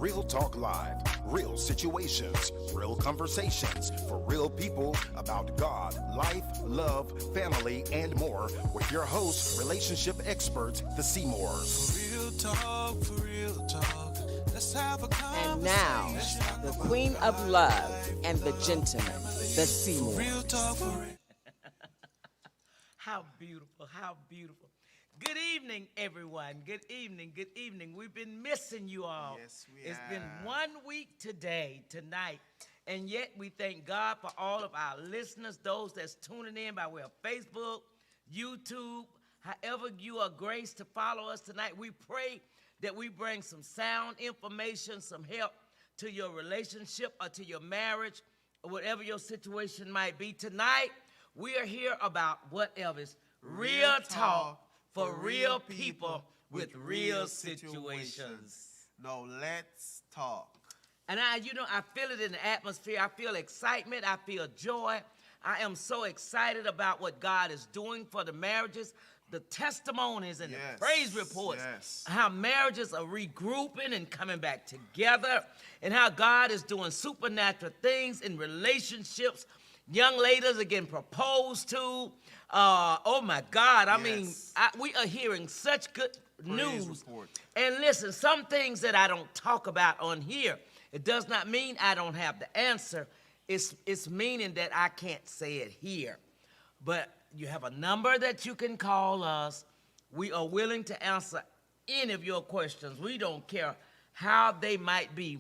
Real Talk Live. Real situations, real conversations for real people about God, life, love, family, and more with your hosts, relationship experts, the Seymours. For real talk, let's have a conversation. And now, the queen of love and the gentleman, the Seymour. Real talk for real. How beautiful, how beautiful. Good evening, everyone. Good evening, good evening. We've been missing you all. Yes, we It's have. been 1 week tonight, and yet we thank God for all of our listeners, those that's tuning in by way of Facebook, YouTube, however you are graced to follow us tonight. We pray that we bring some sound information, some help to your relationship or to your marriage or whatever your situation might be. Tonight, we are here about what, Elvis? Real talk for real people with real situations. No, let's talk. And I feel it in the atmosphere. I feel excitement. I feel joy. I am so excited about what God is doing for the marriages, the testimonies and Yes, the praise reports, yes. how marriages are regrouping and coming back together, and how God is doing supernatural things in relationships. Young ladies are getting proposed to. Oh my God! I mean, Yes. we are hearing such good Praise news. report. And listen, some things that I don't talk about on here, it does not mean I don't have the answer. It's meaning that I can't say it here. But you have a number that you can call us. We are willing to answer any of your questions. We don't care how they might be.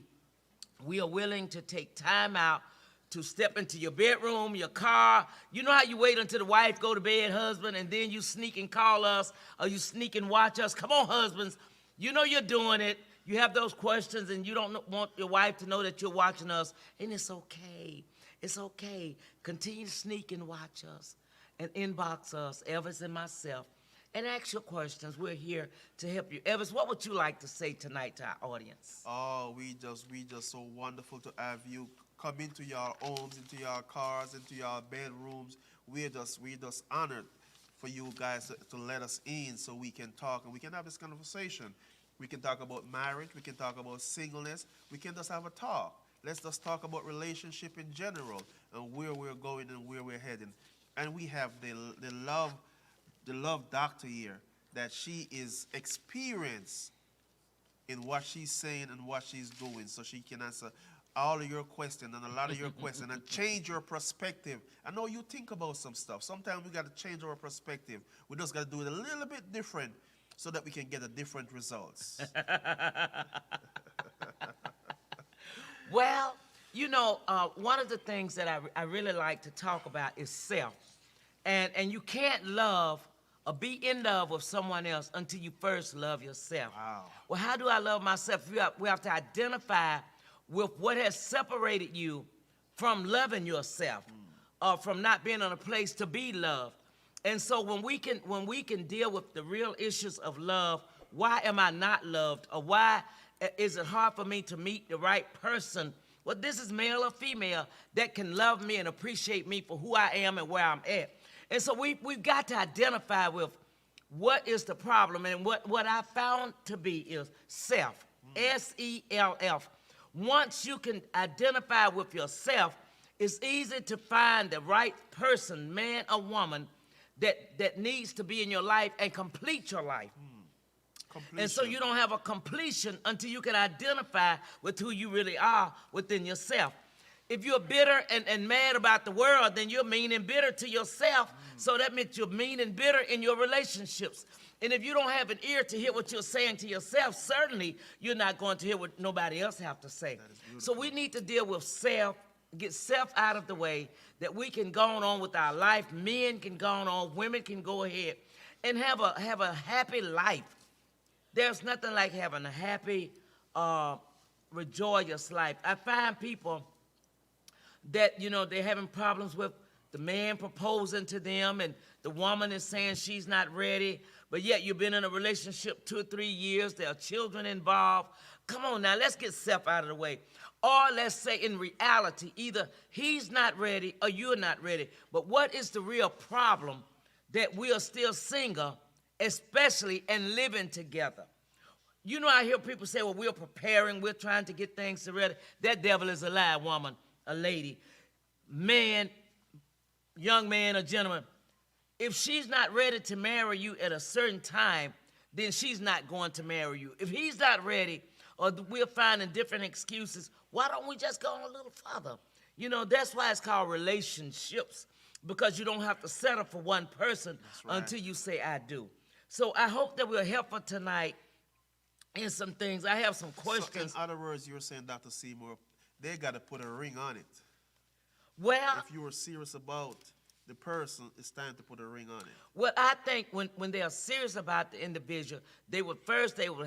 We are willing to take time out to step into your bedroom, your car. You know how you wait until the wife go to bed, husband, and then you sneak and call us, or you sneak and watch us? Come on, husbands. You know you're doing it. You have those questions, and you don't want your wife to know that you're watching us, and it's okay. It's okay. Continue to sneak and watch us and inbox us, Evlis and myself, and ask your questions. We're here to help you. Evlis, what would you like to say tonight to our audience? Oh, we just so wonderful to have you come into your homes, into your cars, into your bedrooms. We're just honored for you guys to let us in so we can talk and we can have this conversation. We can talk about marriage. We can talk about singleness. We can just have a talk. Let's just talk about relationship in general and where we're going and where we're heading. And we have the love doctor here that she is experienced in what she's saying and what she's doing, so she can answer all of your questions and a lot of your questions and change your perspective. I know you think about some stuff. Sometimes we got to change our perspective. We just got to do it a little bit different so that we can get a different results. Well, one of the things that I really like to talk about is self. And you can't love or be in love with someone else until you first love yourself. Wow. Well, how do I love myself? We have to identify with what has separated you from loving yourself, or from not being in a place to be loved. And so when we can deal with the real issues of love, why am I not loved, or why is it hard for me to meet the right person? Well, this is male or female that can love me and appreciate me for who I am and where I'm at. And so we've got to identify with what is the problem. And what I found to be is self, S-E-L-F. Once you can identify with yourself, it's easy to find the right person, man or woman, that needs to be in your life and complete your life. And so you don't have a completion until you can identify with who you really are within yourself. If you're bitter and mad about the world, then you're mean and bitter to yourself. So that means you're mean and bitter in your relationships. And if you don't have an ear to hear what you're saying to yourself, certainly you're not going to hear what nobody else have to say. So we need to deal with self, get self out of the way, that we can go on with our life. Men can go on, women can go ahead and have a happy life. There's nothing like having a happy, joyous life. I find people that, they're having problems with the man proposing to them and the woman is saying she's not ready, but yet you've been in a relationship 2 or 3 years, there are children involved. Come on now, let's get self out of the way. Or let's say in reality, either he's not ready or you're not ready. But what is the real problem that we are still single, especially and living together? You know, I hear people say, well, we're preparing, we're trying to get things ready. That devil is a lie, woman, a lady, man, young man or gentleman. If she's not ready to marry you at a certain time, then she's not going to marry you. If he's not ready, or we're finding different excuses, why don't we just go a little further? You know, that's why it's called relationships, because you don't have to settle for one person until you say, I do. So I hope that we're helpful tonight in some things. I have some questions. So in other words, you're saying, Dr. Seymour, they got to put a ring on it. Well, if you were serious about the person, it's time to put a ring on it. Well, I think when they are serious about the individual, they would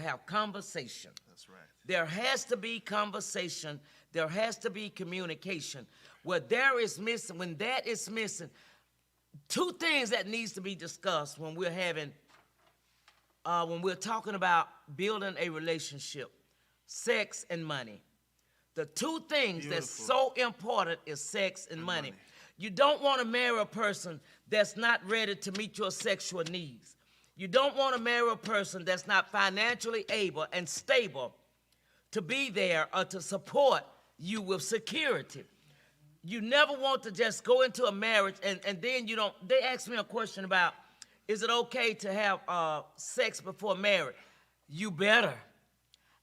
have conversation. That's right. There has to be conversation. There has to be communication. When that is missing, two things that needs to be discussed when we're talking about building a relationship: sex and money. The two things that's so important is sex and money. You don't want to marry a person that's not ready to meet your sexual needs. You don't want to marry a person that's not financially able and stable to be there or to support you with security. You never want to just go into a marriage and then you don't. They asked me a question about, is it okay to have sex before marriage? You better.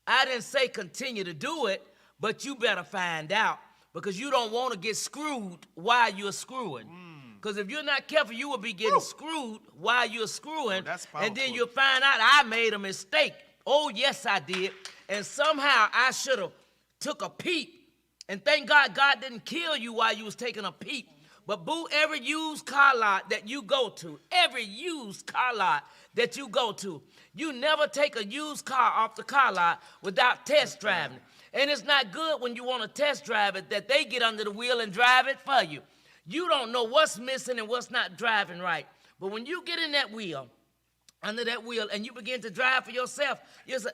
I didn't say continue to do it, but you better find out, because you don't want to get screwed while you're screwing. Because if you're not careful, you will be getting screwed while you're screwing, and then you'll find out I made a mistake. Oh, yes, I did. And somehow I should have took a peep. And thank God God didn't kill you while you was taking a peep. But boo, every used car lot that you go to, you never take a used car off the car lot without test driving it. And it's not good when you want to test drive it that they get under the wheel and drive it for you. You don't know what's missing and what's not driving right. But when you get in that wheel, under that wheel, and you begin to drive for yourself, you say,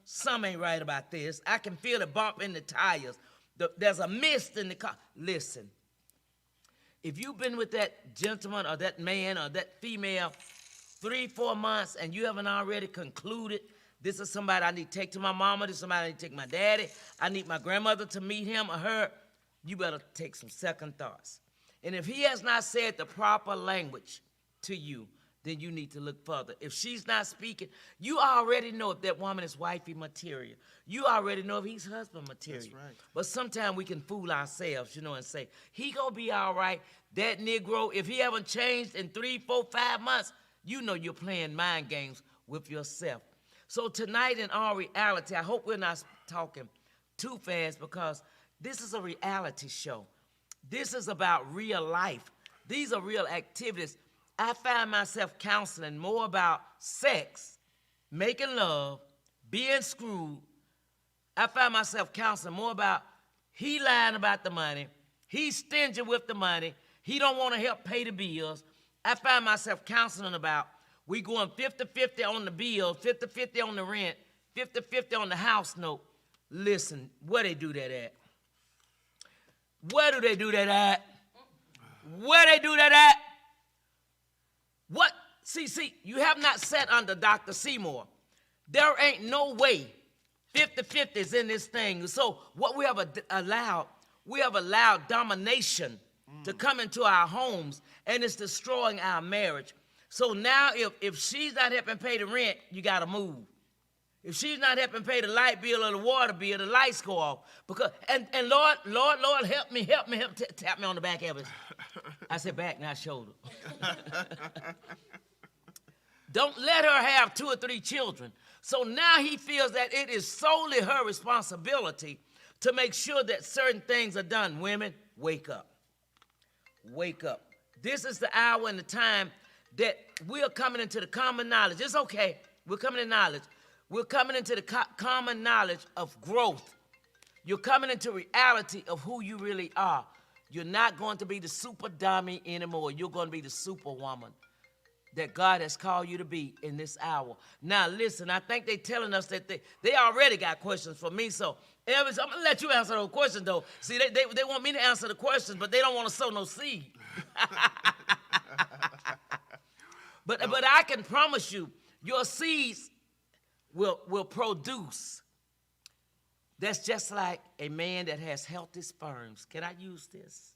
something ain't right about this. I can feel the bump in the tires. There's a mist in the car. Listen, if you've been with that gentleman or that man or that female 3-4 months and you haven't already concluded, this is somebody I need to take to my mama, this is somebody I need to take my daddy, I need my grandmother to meet him or her, you better take some second thoughts. And if he has not said the proper language to you, then you need to look further. If she's not speaking, you already know if that woman is wifey material. You already know if he's husband material. That's right. But sometimes we can fool ourselves, and say, he gonna be all right. That Negro, if he haven't changed in 3, 4, 5 months, you know you're playing mind games with yourself. So tonight, in all reality, I hope we're not talking too fast, because this is a reality show. This is about real life. These are real activities. I find myself counseling more about sex, making love, being screwed. I find myself counseling more about he lying about the money, he's stingy with the money, he don't want to help pay the bills. I find myself counseling about we going 50-50 on the bill, 50-50 on the rent, 50-50 on the house note. Listen, where they do that at? Where do they do that at? Where they do that at? What? See, you have not sat under Dr. Seymour. There ain't no way 50-50 is in this thing. So what we have allowed domination to come into our homes, and it's destroying our marriage. So now if she's not helping pay the rent, you got to move. If she's not helping pay the light bill or the water bill, the lights go off. And Lord, help me, tap me on the back, Evlis. I said back, not shoulder. Don't let her have 2 or 3 children. So now he feels that it is solely her responsibility to make sure that certain things are done. Women, wake up. Wake up. This is the hour and the time that we're coming into the common knowledge. It's okay. We're coming to knowledge. We're coming into the common knowledge of growth. You're coming into reality of who you really are. You're not going to be the super dummy anymore. You're going to be the superwoman that God has called you to be in this hour. Now, listen, I think they're telling us that they already got questions for me. So, Evlis, I'm going to let you answer those questions, though. See, they want me to answer the questions, but they don't want to sow no seed. But I can promise you, Your seeds will produce. That's just like a man that has healthy sperms. Can I use this?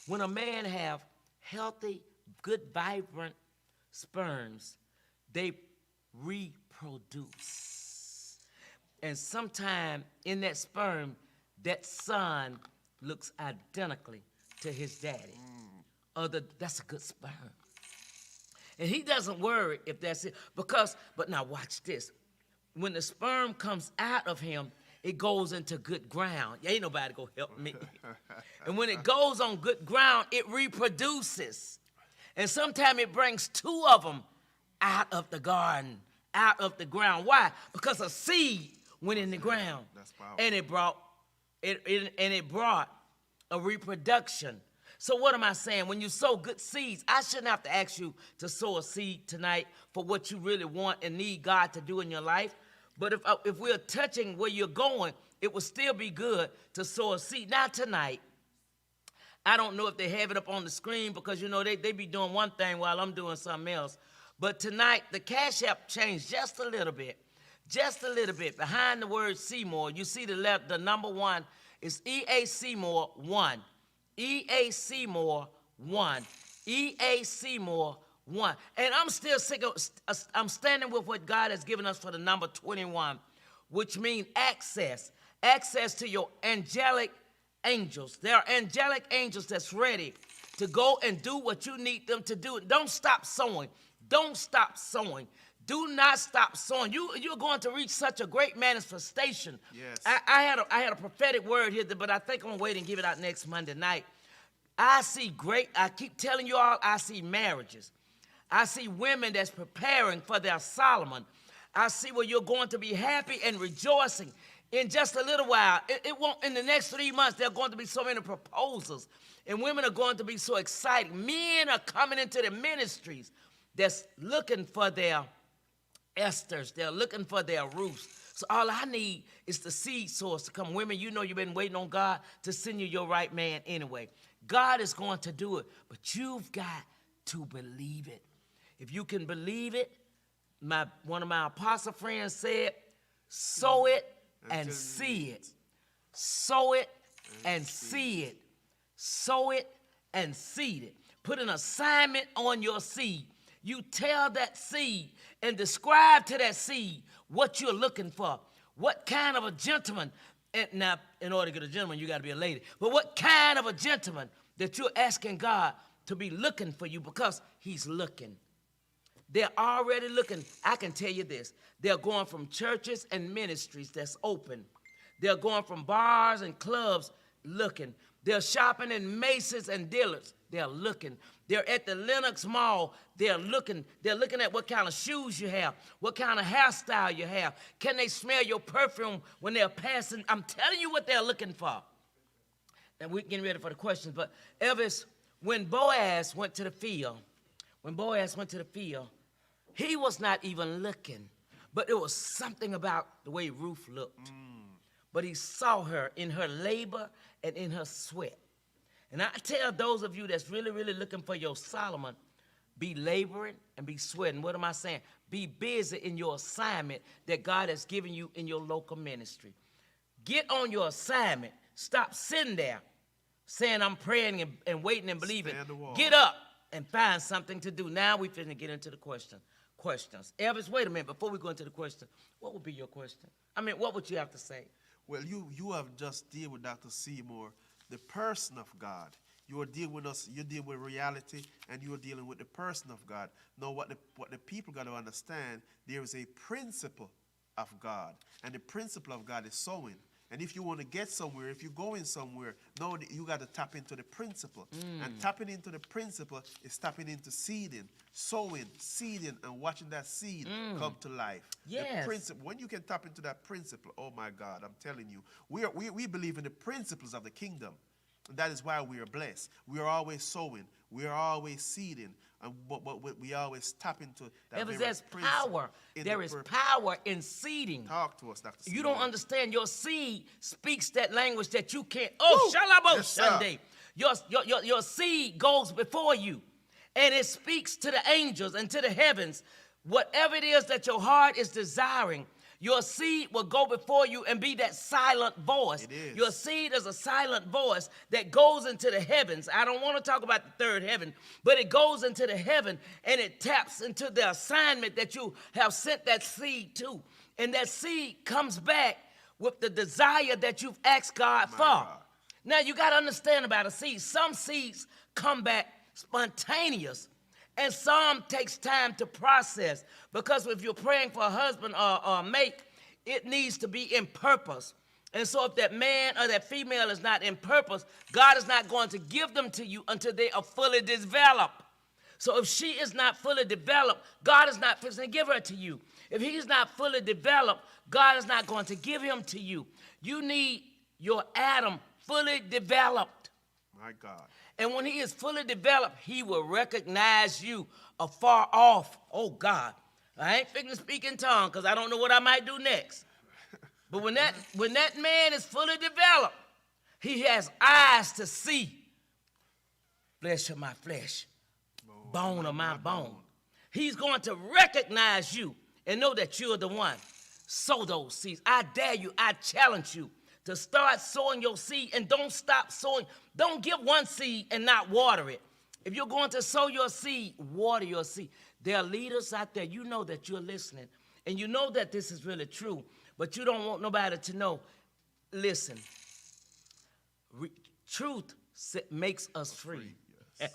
When a man have healthy, good, vibrant sperms, they reproduce. And sometime in that sperm, that son looks identically to his daddy. That's a good sperm. And he doesn't worry if that's it. But now watch this. When the sperm comes out of him, it goes into good ground. Ain't nobody gonna help me. And when it goes on good ground, it reproduces. And sometimes it brings two of them out of the garden, out of the ground. Why? Because a seed went in the ground. That's powerful. And it brought a reproduction. So what am I saying? When you sow good seeds, I shouldn't have to ask you to sow a seed tonight for what you really want and need God to do in your life. But if we're touching where you're going, it would still be good to sow a seed. Now tonight, I don't know if they have it up on the screen because, you know, they be doing one thing while I'm doing something else. But tonight, the Cash App changed just a little bit. Just a little bit. Behind the word Seymour, you see the number 1 is EA Seymour 1. EA Seymour 1. EA Seymour 1. And I'm still I'm standing with what God has given us for the number 21, which means access. Access to your angelic angels. There are angelic angels that's ready to go and do what you need them to do. Don't stop sowing. Don't stop sowing. Do not stop sowing. You're going to reach such a great manifestation. Yes. I had a prophetic word here, but I think I'm going to wait and give it out next Monday night. I keep telling you all, I see marriages. I see women that's preparing for their Solomon. I see where you're going to be happy and rejoicing in just a little while. It won't, in the next 3 months, there are going to be so many proposals. And women are going to be so excited. Men are coming into the ministries that's looking for their Esthers. They're looking for their Ruths. So all I need is the seed source to come. Women, you know you've been waiting on God to send you your right man anyway. God is going to do it, but you've got to believe it. If you can believe it, one of my apostle friends said, sow it and see it. Sow it and see it. Sow it and seed it. Put an assignment on your seed. You tell that seed and describe to that seed what you're looking for. What kind of a gentleman, and now in order to get a gentleman, you got to be a lady, but what kind of a gentleman that you're asking God to be looking for you, because he's looking. They're already looking. I can tell you this. They're going from churches and ministries that's open. They're going from bars and clubs looking. They're shopping in Macy's and Dillard's. They're looking. They're at the Lenox Mall. They're looking. They're looking at what kind of shoes you have, what kind of hairstyle you have. Can they smell your perfume when they're passing? I'm telling you what they're looking for. And we're getting ready for the questions. But Evlis, when Boaz went to the field, he was not even looking. But it was something about the way Ruth looked. But he saw her in her labor and in her sweat. And I tell those of you that's really, really looking for your Solomon, be laboring and be sweating. What am I saying? Be busy in your assignment that God has given you in your local ministry. Get on your assignment. Stop sitting there saying I'm praying and waiting and believing. Get up and find something to do. Now we're finna get into the questions. Elvis, wait a minute. Before we go into the question, what would be your question? I mean, what would you have to say? Well, you have just dealt with Dr. Seymour, the person of God. You are dealing with us. You deal with reality, and you are dealing with the person of God. Now, what the people got to understand, there is a principle of God, and the principle of God is sowing. And if you want to get somewhere, if you're going somewhere, no, you got to tap into the principle. And tapping into the principle is tapping into seeding, sowing, seeding, and watching that seed come to life. Yes. The principle. When you can tap into that principle, oh my God, I'm telling you, we believe in the principles of the kingdom. And that is why we are blessed. We are always sowing. We are always seeding. But we always tap into that very There's power. There is power in seeding. Talk to us, Dr. Seymour. You don't understand. Your seed speaks that language that you can't. Oh, shalabo yes, Sunday. Your seed goes before you, and it speaks to the angels and to the heavens Whatever it is that your heart is desiring, your seed will go before you and be that silent voice. It is. Your seed is a silent voice that goes into the heavens. I don't want to talk about the third heaven, but it goes into the heaven and it taps into the assignment that you have sent that seed to. And that seed comes back with the desire that you've asked God for. God. Now, you got to understand about a seed. Some seeds come back spontaneous, and some takes time to process, because if you're praying for a husband or a mate, it needs to be in purpose. And so if that man or that female is not in purpose, God is not going to give them to you until they are fully developed. So if she is not fully developed, God is not fixing to give her to you. If he's not fully developed, God is not going to give him to you. You need your Adam fully developed. My God. And when he is fully developed, he will recognize you afar off. Oh, God. I ain't fixing to speak in tongues because I don't know what I might do next. But when that man is fully developed, he has eyes to see. Flesh of my flesh, bone of my bone. He's going to recognize you and know that you're the one. Sow those seeds. I dare you, I challenge you to start sowing your seed, and don't stop sowing. Don't give one seed and not water it. If you're going to sow your seed, water your seed. There are leaders out there, you know that you're listening, and you know that this is really true, but you don't want nobody to know. Listen, truth makes us free. Yes.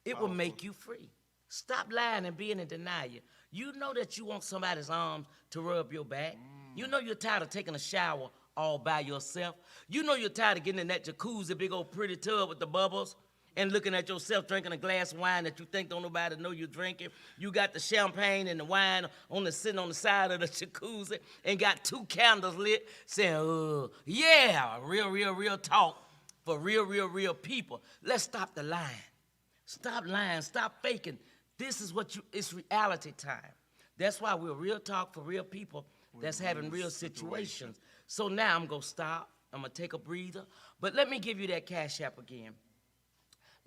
It will make you free. Stop lying and being in denial. You know that you want somebody's arms to rub your back. You know you're tired of taking a shower all by yourself. You know you're tired of getting in that jacuzzi, big old pretty tub with the bubbles, and looking at yourself drinking a glass of wine that you think don't nobody know you're drinking. You got the champagne and the wine sitting on the side of the jacuzzi and got 2 candles lit saying, yeah, real talk for real people. Let's stop the lying. Stop lying. Stop faking. This is it's reality time. That's why we're real talk for real people that's having real situations. So now I'm going to stop. I'm going to take a breather. But let me give you that Cash App again.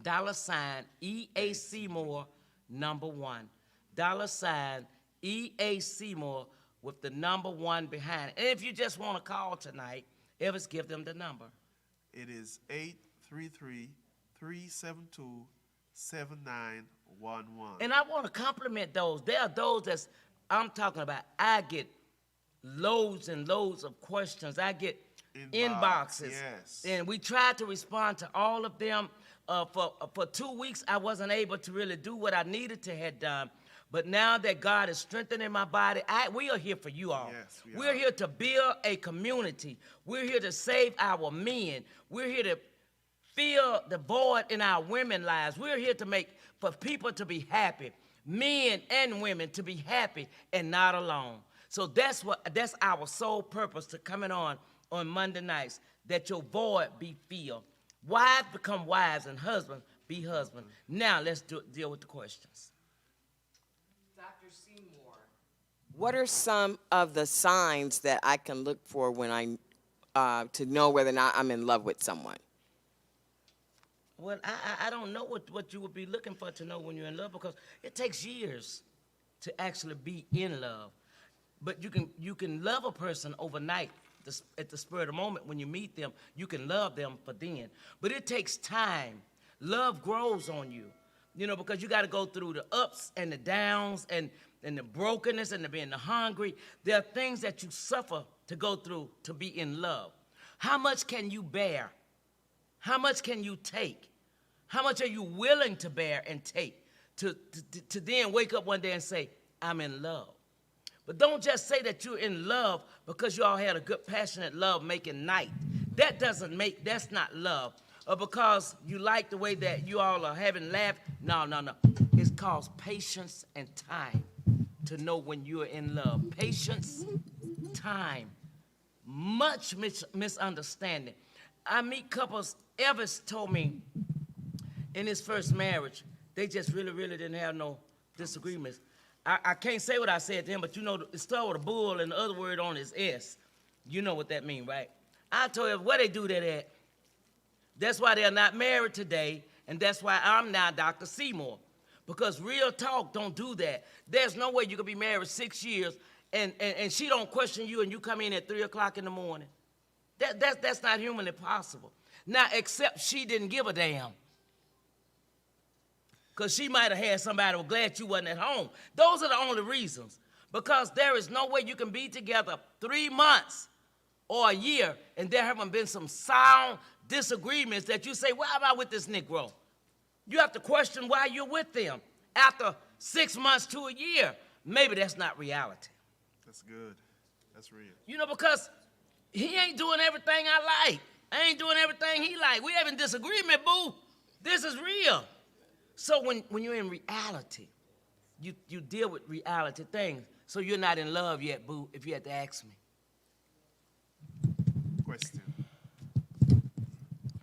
$ EA Seymour #1. $ EA Seymour with the #1 behind it. And if you just want to call tonight, Evlis, give them the number. It is 833-372-7911. And I want to compliment those. There are those that's, I'm talking about, I get loads and loads of questions. I get inboxes. Yes. And we tried to respond to all of them. For 2 weeks, I wasn't able to really do what I needed to have done. But now that God is strengthening my body, we are here for you all. Yes, We're here to build a community. We're here to save our men. We're here to fill the void in our women's lives. We're here to for people to be happy, men and women to be happy and not alone. So that's our sole purpose to coming on Monday nights, that your void be filled. Wives become wives and husbands be husbands. Now let's deal with the questions. Dr. Seymour, what are some of the signs that I can look for when to know whether or not I'm in love with someone? Well, I don't know what you would be looking for to know when you're in love, because it takes years to actually be in love. But you can love a person overnight. At the spur of the moment when you meet them, you can love them for then. But it takes time. Love grows on you, because you got to go through the ups and the downs and the brokenness and the being hungry. There are things that you suffer to go through to be in love. How much can you bear? How much can you take? How much are you willing to bear and take to then wake up one day and say, I'm in love? But don't just say that you're in love because you all had a good, passionate love-making night. That's not love. Or because you like the way that you all are having laugh. No. It's called patience and time to know when you're in love. Patience, time, much misunderstanding. I meet couples. Evlis told me in his first marriage, they just really didn't have no disagreements. I can't say what I said to him, but it started with a bull and the other word on is S. You know what that means, right? I told him where they do that at. That's why they're not married today, and that's why I'm now Dr. Seymour. Because real talk don't do that. There's no way you could be married 6 years and she don't question you and you come in at 3 o'clock in the morning. That's not humanly possible. Now, except she didn't give a damn. Because she might have had somebody who was glad you wasn't at home. Those are the only reasons. Because there is no way you can be together 3 months or a year and there haven't been some sound disagreements that you say, why am I with this Negro? You have to question why you're with them. After 6 months to a year, maybe that's not reality. That's good. That's real. You know, because he ain't doing everything I like. I ain't doing everything he like. We having disagreement, boo. This is real. So when you're in reality, you deal with reality things. So you're not in love yet, boo, if you had to ask me. Question.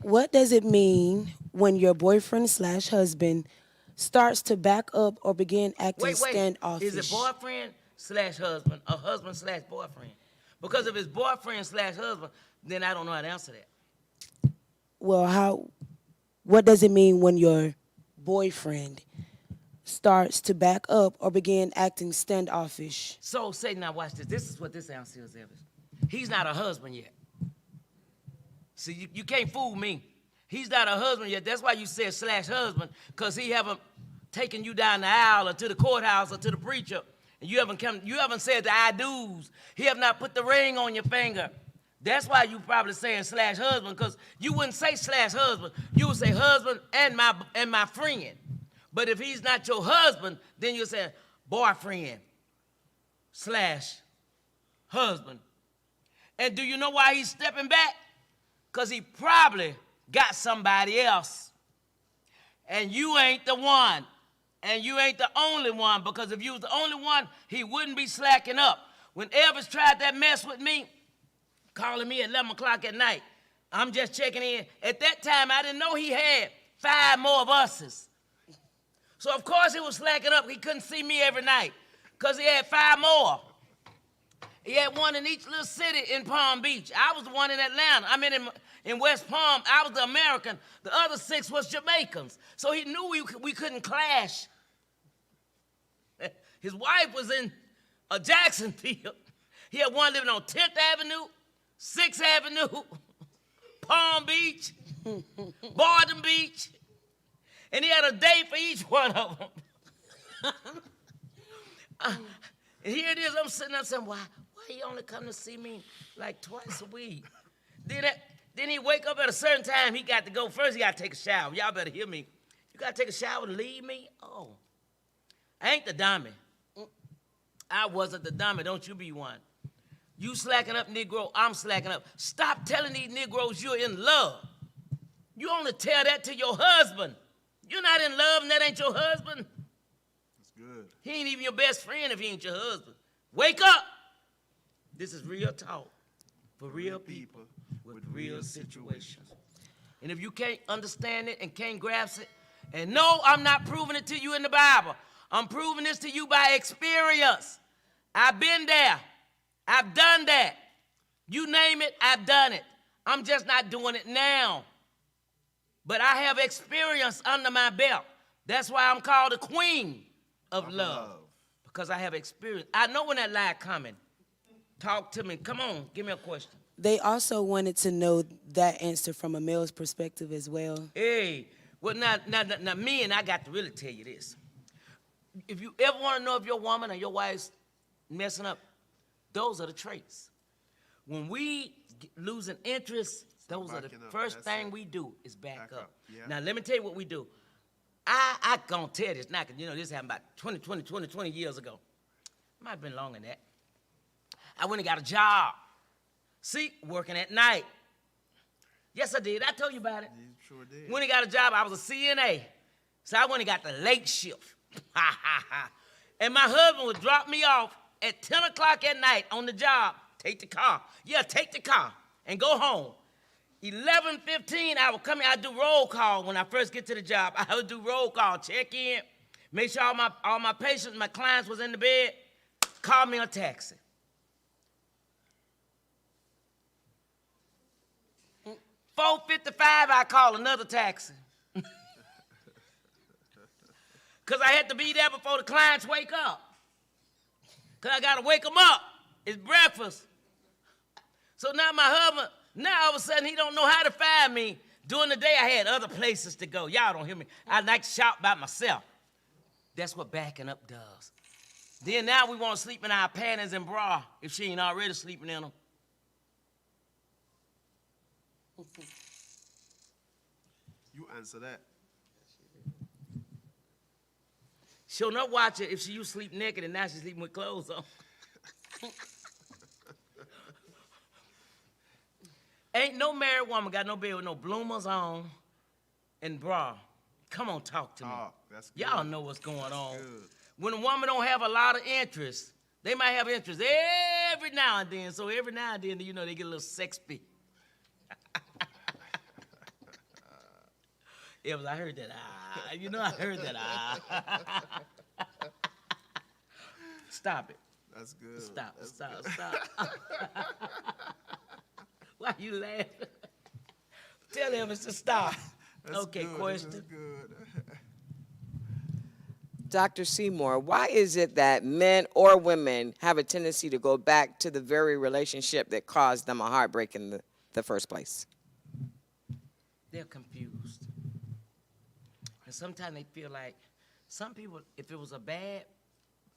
What does it mean when your boyfriend/husband starts to back up or begin acting standoffish? Is it boyfriend/husband or husband/boyfriend? Because if it's boyfriend/husband, then I don't know how to answer that. Well, what does it mean when your boyfriend starts to back up or begin acting standoffish? So say, now watch this. This is what this answer is, Evlis. He's not a husband yet. See, you can't fool me. He's not a husband yet. That's why you said /husband, because he haven't taken you down the aisle or to the courthouse or to the preacher, and you haven't said the I do's. He have not put the ring on your finger. That's why you probably saying /husband, because you wouldn't say /husband. You would say husband and my friend. But if he's not your husband, then you say boyfriend /husband. And do you know why he's stepping back? Because he probably got somebody else. And you ain't the one. And you ain't the only one, because if you was the only one, he wouldn't be slacking up. When Evlis tried that mess with me, calling me at 11 o'clock at night, I'm just checking in. At that time, I didn't know he had 5 more of us's. So, of course, he was slacking up. He couldn't see me every night because he had 5 more. He had one in each little city in Palm Beach. I was the one in Atlanta. I mean, in West Palm, I was the American. The other 6 was Jamaicans. So he knew we couldn't clash. His wife was in Jacksonville. He had one living on 10th Avenue, 6th Avenue, Palm Beach, Boynton Beach. And he had a day for each one of them. And here it is, I'm sitting there saying, why he only come to see me like twice a week? Then he wake up at a certain time, he got to go. First, he got to take a shower. Y'all better hear me. You got to take a shower and leave me? Oh, I ain't the dummy. I wasn't the dummy, don't you be one. You slacking up, Negro, I'm slacking up. Stop telling these Negroes you're in love. You only tell that to your husband. You're not in love and that ain't your husband. That's good. He ain't even your best friend if he ain't your husband. Wake up. This is real talk for real people with real situations. And if you can't understand it and can't grasp it, and no, I'm not proving it to you in the Bible. I'm proving this to you by experience. I've been there. I've done that. You name it, I've done it. I'm just not doing it now. But I have experience under my belt. That's why I'm called the queen of love. Because I have experience. I know when that lie coming. Talk to me. Come on, give me a question. They also wanted to know that answer from a male's perspective as well. Hey, well, now, me and I got to really tell you this. If you ever want to know if your woman or your wife's messing up, those are the traits. When we losing interest, those are the first thing we do is back up. Yeah. Now, let me tell you what we do. I gonna tell this now, because, you know, this happened about 20 years ago. Might have been longer than that. I went and got a job. See, working at night. Yes, I did. I told you about it. You sure did. When I got a job, I was a CNA. So I went and got the late shift. And my husband would drop me off at 10 o'clock at night on the job. Take the car. Yeah, take the car and go home. 11:15, I would come in. I'd do roll call when I first get to the job. I would do roll call, check in, make sure all my patients, my clients was in the bed, call me a taxi. 4:55, I call another taxi. Because I had to be there before the clients wake up. Because I got to wake them up. It's breakfast. So now my husband, now all of a sudden he don't know how to find me. During the day, I had other places to go. Y'all don't hear me. I like to shop by myself. That's what backing up does. Then now we want to sleep in our panties and bra if she ain't already sleeping in them. You answer that. She'll not watch it if she used to sleep naked and now she's sleeping with clothes on. Ain't no married woman got no bed with no bloomers on and bra. Come on, talk to me. That's good. Y'all know what's going on. Good. When a woman don't have a lot of interest, they might have interest every now and then. So every now and then, you know, they get a little sexy. Evlis, I heard that. You know, I heard that. Stop it. That's good. Stop. That's Stop. good. Stop. Why you laughing? Tell Evlis to stop. That's Okay, good. question. That's good. Dr. Seymour, why is it that men or women have a tendency to go back to the very relationship that caused them a heartbreak in the first place? They're confused. And sometimes they feel like, some people, if it was a bad,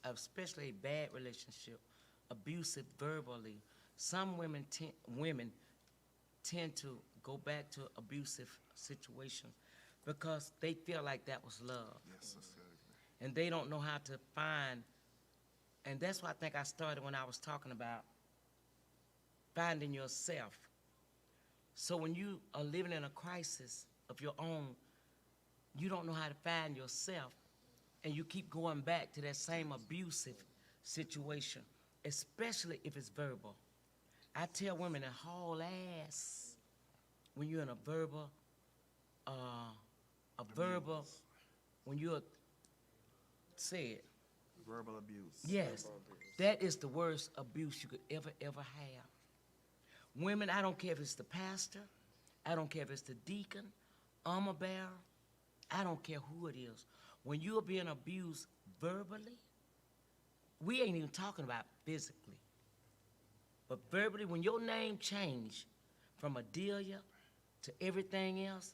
especially a bad relationship, abusive verbally, some women tend to go back to abusive situations because they feel like that was love. Yes, that's good. And they don't know how to find, and that's why I think I started when I was talking about finding yourself. So when you are living in a crisis of your own, you don't know how to find yourself, and you keep going back to that same abusive situation, especially if it's verbal. I tell women to haul ass when you're in a verbal, when you're, say it. Verbal abuse. Yes, that is the worst abuse you could ever have. Women, I don't care if it's the pastor, I don't care if it's the deacon, armor bearer, I don't care who it is. When you're being abused verbally, we ain't even talking about physically, but verbally, when your name changed from Adelia to everything else,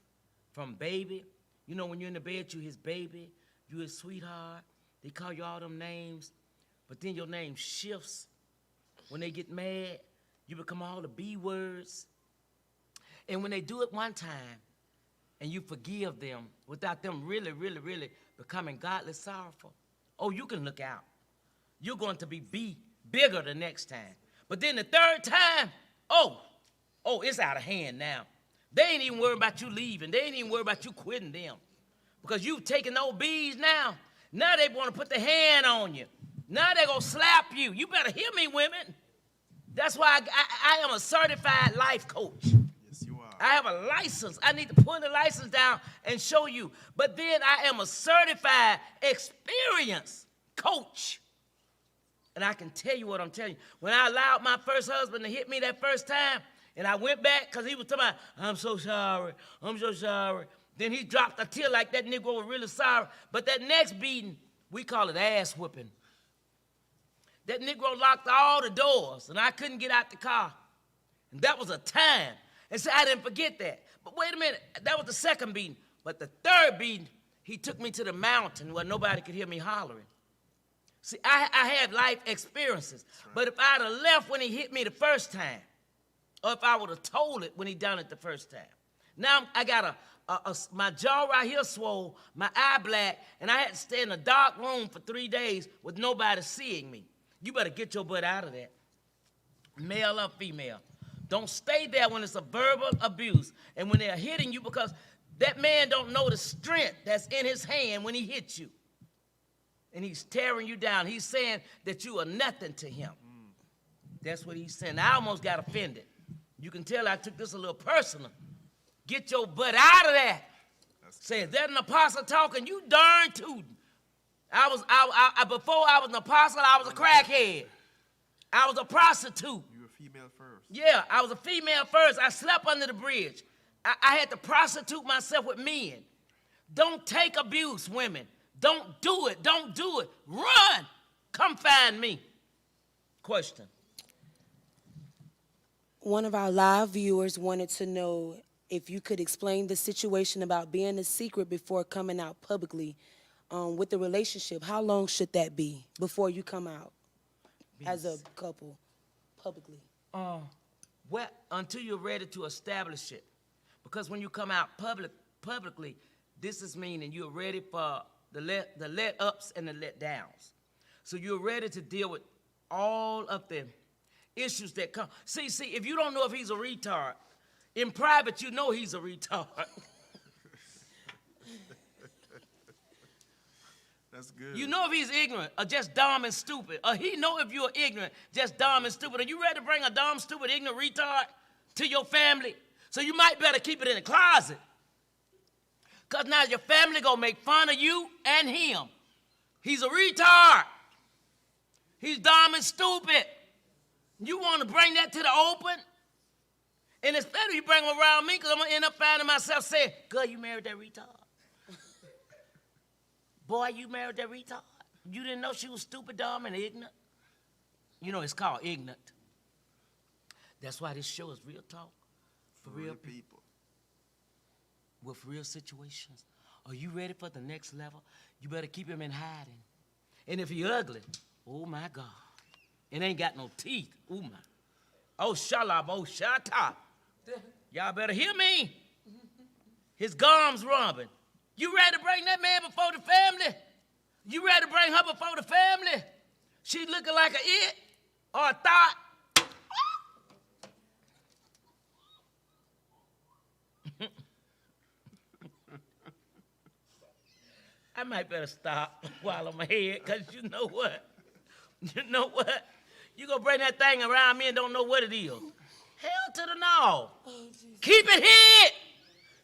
from baby, you know, when you're in the bed, you his baby, you his sweetheart, they call you all them names, but then your name shifts. When they get mad, you become all the B words. And when they do it one time, and you forgive them without them really becoming godly sorrowful, oh, you can look out. You're going to be bigger the next time. But then the third time, oh, it's out of hand now. They ain't even worried about you leaving. They ain't even worried about you quitting them. Because you've taken those B's now. Now they want to put their hand on you. Now they're going to slap you. You better hear me, women. That's why I am a certified life coach. Yes, you are. I have a license. I need to pull the license down and show you. But then I am a certified, experienced coach. And I can tell you what I'm telling you. When I allowed my first husband to hit me that first time, and I went back because he was talking about, I'm so sorry, I'm so sorry. Then he dropped a tear like that Negro was really sorry. But that next beating, we call it ass whipping. That Negro locked all the doors, and I couldn't get out the car. And that was a time. And so I didn't forget that. But wait a minute, that was the second beating. But the third beating, he took me to the mountain where nobody could hear me hollering. See, I had life experiences. Right. But if I'd have left when he hit me the first time, or if I would have told it when he done it the first time. Now I got my jaw right here swole, my eye black, and I had to stay in a dark room for 3 days with nobody seeing me. You better get your butt out of that, male or female. Don't stay there when it's a verbal abuse and when they're hitting you, because that man don't know the strength that's in his hand when he hits you. And he's tearing you down. He's saying that you are nothing to him. That's what he's saying. I almost got offended. You can tell I took this a little personal. Get your butt out of that. Say, is that an apostle talking? You darn tootin'. Before I was an apostle, I was a crackhead. I was a prostitute. You were a female first. Yeah, I was a female first. I slept under the bridge. I had to prostitute myself with men. Don't take abuse, women. Don't do it. Don't do it. Run. Come find me. Question. One of our live viewers wanted to know if you could explain the situation about being a secret before coming out publicly with the relationship. How long should that be before you come out as a couple publicly? Well, until you're ready to establish it. Because when you come out publicly, this is meaning you're ready for the let ups and the let downs. So you're ready to deal with all of the issues that come. See, if you don't know if he's a retard, in private you know he's a retard. That's good. You know if he's ignorant or just dumb and stupid, or he know if you're ignorant, just dumb and stupid. Are you ready to bring a dumb, stupid, ignorant retard to your family? So you might better keep it in the closet. Because now your family gonna make fun of you and him. He's a retard. He's dumb and stupid. You want to bring that to the open? And it's better you bring him around me, because I'm going to end up finding myself saying, girl, you married that retard. Boy, you married that retard. You didn't know she was stupid, dumb, and ignorant? You know, it's called ignorant. That's why this show is real talk for real people. With real situations. Are you ready for the next level? You better keep him in hiding. And if he ugly, oh my God, it ain't got no teeth. Oh my. Oh shalab, oh shata. Y'all better hear me. His gums rubbing. You ready to bring that man before the family? You ready to bring her before the family? She looking like a it or a thought? I might better stop while I'm ahead, because you know what? You know what? You gonna bring that thing around me and don't know what it is. Hell to the no. Keep it hid.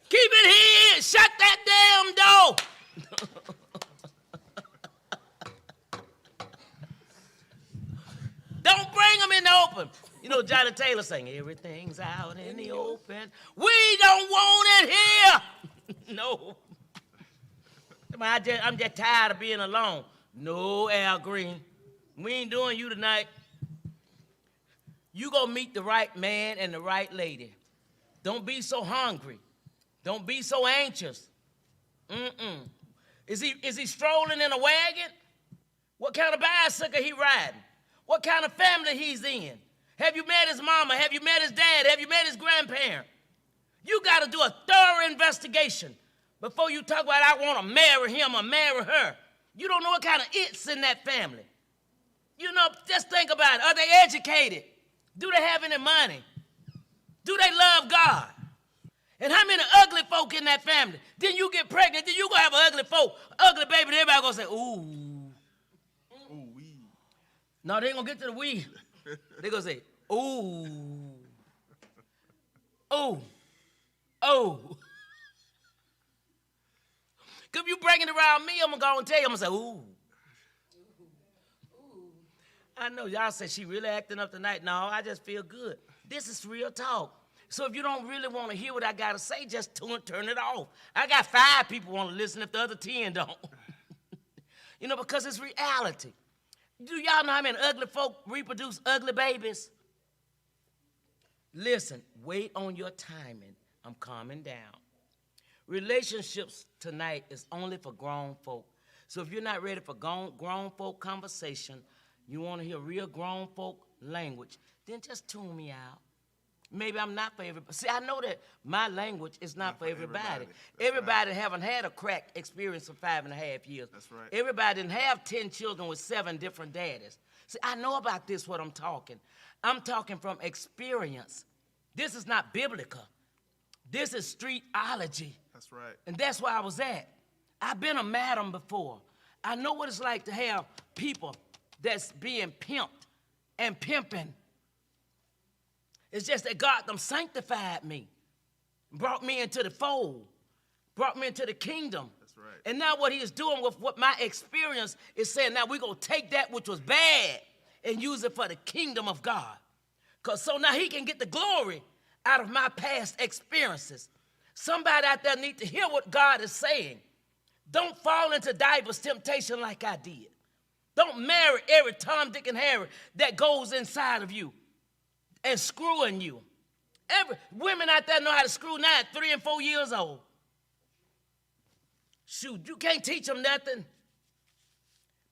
Keep it hid. Shut that damn door. Don't bring them in the open. You know, Johnny Taylor sang, everything's out in the open. We don't want it here. No. I'm just tired of being alone. No, Al Green. We ain't doing you tonight. You gonna meet the right man and the right lady. Don't be so hungry. Don't be so anxious. Is he strolling in a wagon? What kind of bicycle he riding? What kind of family he's in? Have you met his mama? Have you met his dad? Have you met his grandparent? You gotta do a thorough investigation before you talk about I want to marry him or marry her. You don't know what kind of it's in that family. You know, just think about it. Are they educated? Do they have any money? Do they love God? And how many ugly folk in that family? Then you get pregnant, then you gonna have an ugly folk, ugly baby, and everybody gonna say, ooh. Ooh, wee. No, they ain't gonna get to the wee. They gonna say, ooh. Oh. Oh. If you bring it around me, I'm gonna go and tell you, I'm gonna say, ooh. I know y'all said she really acting up tonight. No, I just feel good. This is real talk. So if you don't really want to hear what I got to say, just turn it off. I got 5 people want to listen if the other 10 don't. You know, because it's reality. Do y'all know how many ugly folk reproduce ugly babies? Listen, wait on your timing. I'm calming down. Relationships tonight is only for grown folk. So if you're not ready for grown folk conversation, you want to hear real grown folk language, then just tune me out. Maybe I'm not for everybody. See, I know that my language is not for everybody. Everybody haven't had a crack experience for 5.5 years. That's right. Everybody didn't have 10 children with 7 different daddies. See, I know about this, what I'm talking. I'm talking from experience. This is not biblical. This is streetology. That's right. And that's where I was at. I've been a madam before. I know what it's like to have people that's being pimped and pimping. It's just that God them sanctified me, brought me into the fold, brought me into the kingdom. That's right. And now what he is doing with what my experience is saying, now we're going to take that which was bad and use it for the kingdom of God. Because so now he can get the glory out of my past experiences. Somebody out there need to hear what God is saying. Don't fall into diverse temptation like I did. Don't marry every Tom, Dick, and Harry that goes inside of you and screwing you. Women out there know how to screw now at 3 and 4 years old. Shoot, you can't teach them nothing.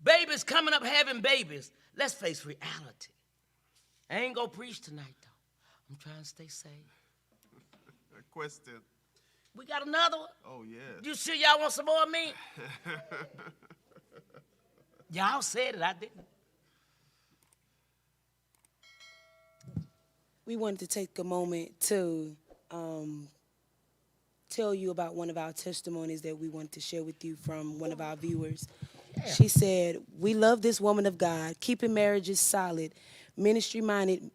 Babies coming up having babies. Let's face reality. I ain't gonna preach tonight, though. I'm trying to stay safe. A question. We got another one? Oh, yeah. You sure y'all want some more of me? Y'all said it, I didn't. We wanted to take a moment to tell you about one of our testimonies that we want to share with you from one of our viewers. Yeah. She said, "We love this woman of God, keeping marriages solid, ministry-minded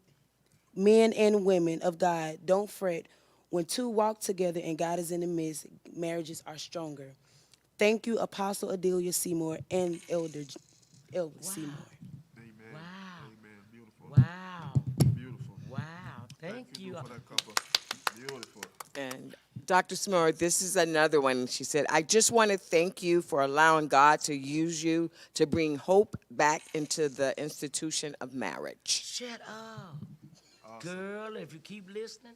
men and women of God. Don't fret. When two walk together and God is in the midst, marriages are stronger. Thank you, Apostle Evlis Seymour and Elder Evlis Seymour." Amen. Wow. Amen. Beautiful. Wow. Beautiful. Wow. Thank you. For that couple. Beautiful. And Dr. Seymour, this is another one. She said, "I just want to thank you for allowing God to use you to bring hope back into the institution of marriage." Shut up. Awesome. Girl, if you keep listening,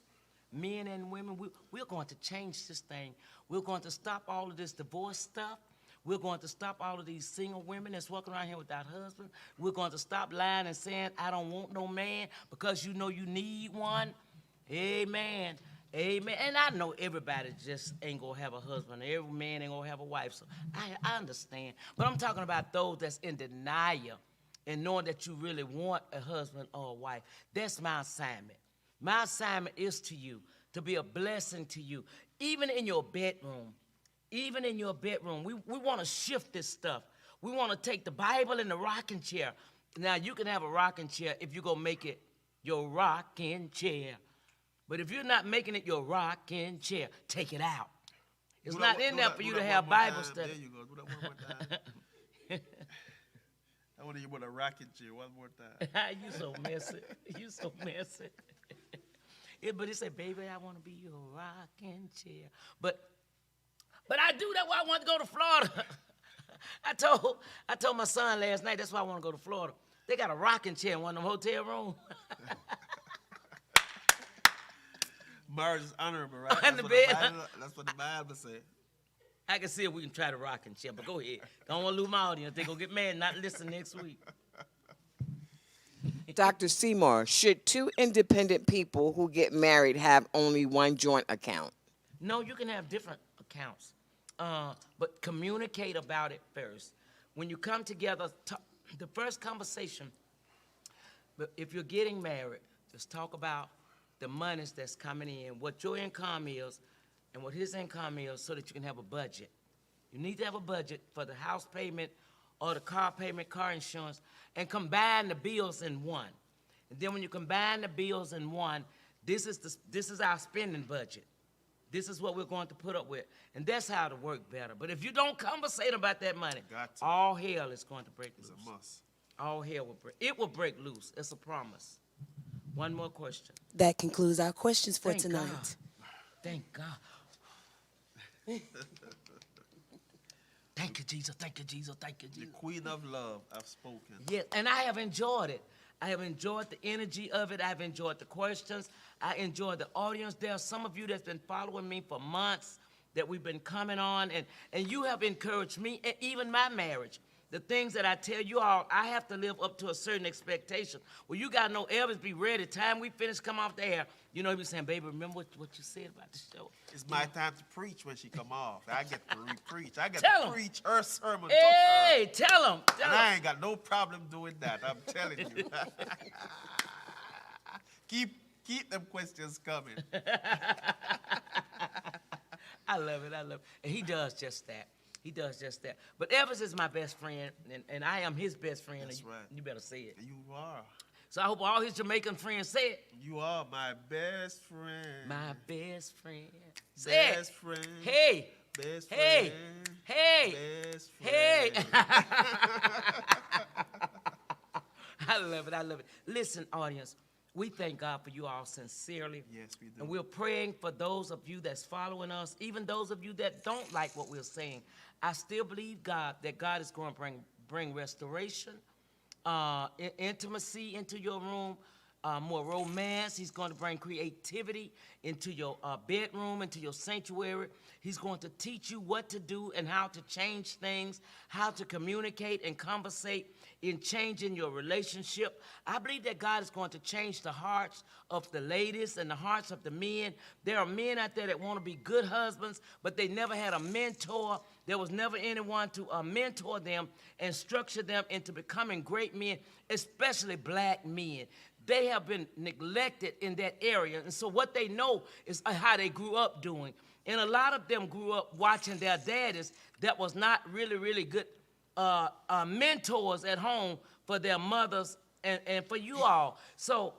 men and women, we're going to change this thing. We're going to stop all of this divorce stuff. We're going to stop all of these single women that's walking around here without husbands. We're going to stop lying and saying, "I don't want no man," because you know you need one. Amen. Amen. And I know everybody just ain't going to have a husband. Every man ain't going to have a wife. So I understand. But I'm talking about those that's in denial and knowing that you really want a husband or a wife. That's my assignment. My assignment is to you, to be a blessing to you, even in your bedroom. Even in your bedroom, we want to shift this stuff. We want to take the Bible and the rocking chair. Now, you can have a rocking chair if you're going to make it your rocking chair. But if you're not making it your rocking chair, take it out. It's not in there for you to have Bible study. There you go. Do that one more time. I want to hear about a rocking chair one more time. You so messy. You so messy. But it said, "Baby, I want to be your rocking chair." But I do that why I want to go to Florida. I told my son last night, that's why I want to go to Florida. They got a rocking chair in one of them hotel rooms. Marriage is honorable, right? That's what the Bible says. I can see if we can try the rocking chair, but go ahead. Don't want to lose my audience. They're going to get mad and not listen next week. Dr. Seymour, should two independent people who get married have only one joint account? No, you can have different accounts, but communicate about it first. When you come together, the first conversation, if you're getting married, just talk about the monies that's coming in, what your income is, and what his income is, so that you can have a budget. You need to have a budget for the house payment or the car payment, car insurance, and combine the bills in one. And then when you combine the bills in one, this is our spending budget. This is what we're going to put up with. And that's how to work better. But if you don't conversate about that money, all hell is going to break loose. It's a must. All hell will break. It will break loose. It's a promise. One more question. That concludes our questions for Thank tonight. God. Thank God. Thank you, Jesus. Thank you, Jesus. Thank you, The Jesus. Queen of Love, I've spoken. Yes, and I have enjoyed it. I have enjoyed the energy of it. I've enjoyed the questions. I enjoyed the audience. There are some of you that's been following me for months that we've been coming on, and you have encouraged me, and even my marriage. The things that I tell you all, I have to live up to a certain expectation. Well, you got to know Elvis be ready. Time we finish, come off the air, you know, he be saying, "Baby, remember what you said about the show?" It's my time to preach when she come off. I get to re-preach. I get Tell to 'em. preach her sermon Hey, to her. tell him. And I ain't got no problem doing that. I'm telling you. Keep them questions coming. I love it. I love it. And he does just that. He does just that. But Evans is my best friend, and I am his best friend. That's right. You better say it. You are. So I hope all his Jamaican friends say it. You are my best friend. My best friend. Say Best it. friend. Hey. Best Hey. friend. Hey. Best Hey. friend. I love it. I love it. Listen, audience, We thank God for you all sincerely. Yes, we do. And we're praying for those of you that's following us, even those of you that don't like what we're saying. I still believe God, that God is going to bring restoration, intimacy into your room, more romance. He's going to bring creativity into your bedroom, into your sanctuary. He's going to teach you what to do and how to change things, how to communicate and conversate in changing your relationship. I believe that God is going to change the hearts of the ladies and the hearts of the men. There are men out there that want to be good husbands, but they never had a mentor. There was never anyone to mentor them and structure them into becoming great men, especially black men. They have been neglected in that area. And so what they know is how they grew up doing. And a lot of them grew up watching their daddies that was not really, really good mentors at home for their mothers and for you all. So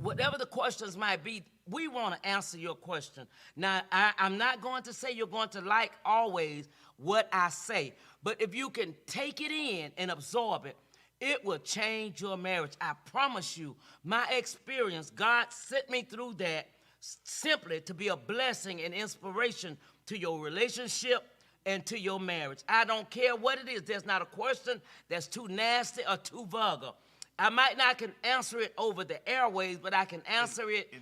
whatever the questions might be, we want to answer your question. Now, I'm not going to say you're going to like always what I say, but if you can take it in and absorb it, it will change your marriage. I promise you, my experience, God sent me through that simply to be a blessing and inspiration to your relationship and to your marriage. I don't care what it is. There's not a question that's too nasty or too vulgar. I might not can answer it over the airways, but I can answer it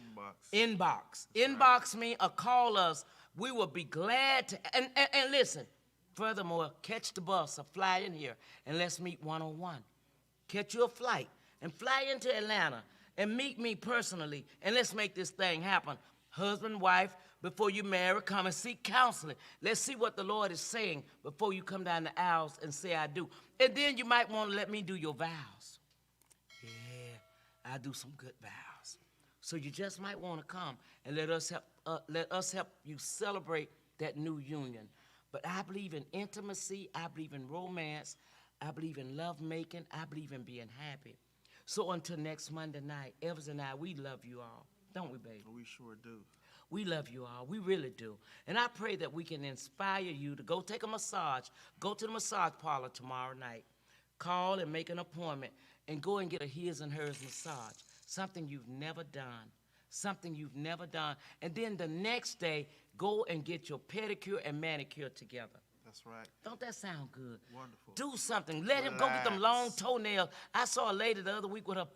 inbox. Inbox me or call us. We will be glad to. And listen, furthermore, catch the bus or fly in here and let's meet one-on-one. Catch you a flight and fly into Atlanta and meet me personally, and let's make this thing happen. Husband, wife, before you marry, come and seek counseling. Let's see what the Lord is saying before you come down the aisles and say, I do. And then you might want to let me do your vows. Yeah, I do some good vows. So you just might want to come and let us help you celebrate that new union. But I believe in intimacy. I believe in romance. I believe in love making. I believe in being happy. So until next Monday night, Evlis and I, we love you all. Don't we, baby? We sure do. We love you all. We really do. And I pray that we can inspire you to go take a massage. Go to the massage parlor tomorrow night. Call and make an appointment and go and get a his and hers massage. Something you've never done. Something you've never done. And then the next day, go and get your pedicure and manicure together. That's right. Don't that sound good? Wonderful. Do something. Let him go get them long toenails. I saw a lady the other week with her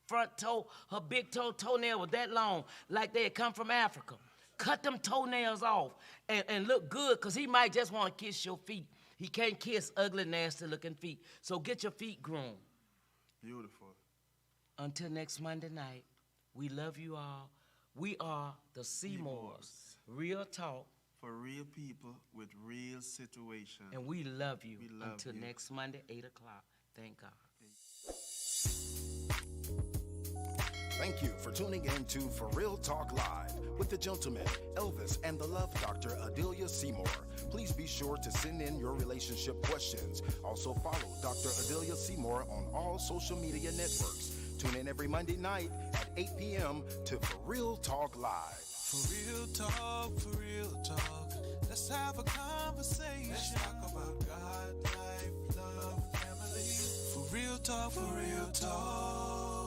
front toe, her big toenail was that long, like they had come from Africa. Cut them toenails off and look good, because he might just want to kiss your feet. He can't kiss ugly, nasty-looking feet. So get your feet groomed. Beautiful. Until next Monday night, we love you all. We are the Seymours. Real talk. For real people with real situations. And we love you. We love until you. Next Monday, 8 o'clock. Thank God. Thank you for tuning in to For Real Talk Live with the gentleman, Evlis, and the love doctor, Evlis Seymour. Please be sure to send in your relationship questions. Also follow Dr. Evlis Seymour on all social media networks. Tune in every Monday night at 8 p.m. to For Real Talk Live. For real talk, let's have a conversation. Let's talk about God, life, love, family. For real talk, for real talk.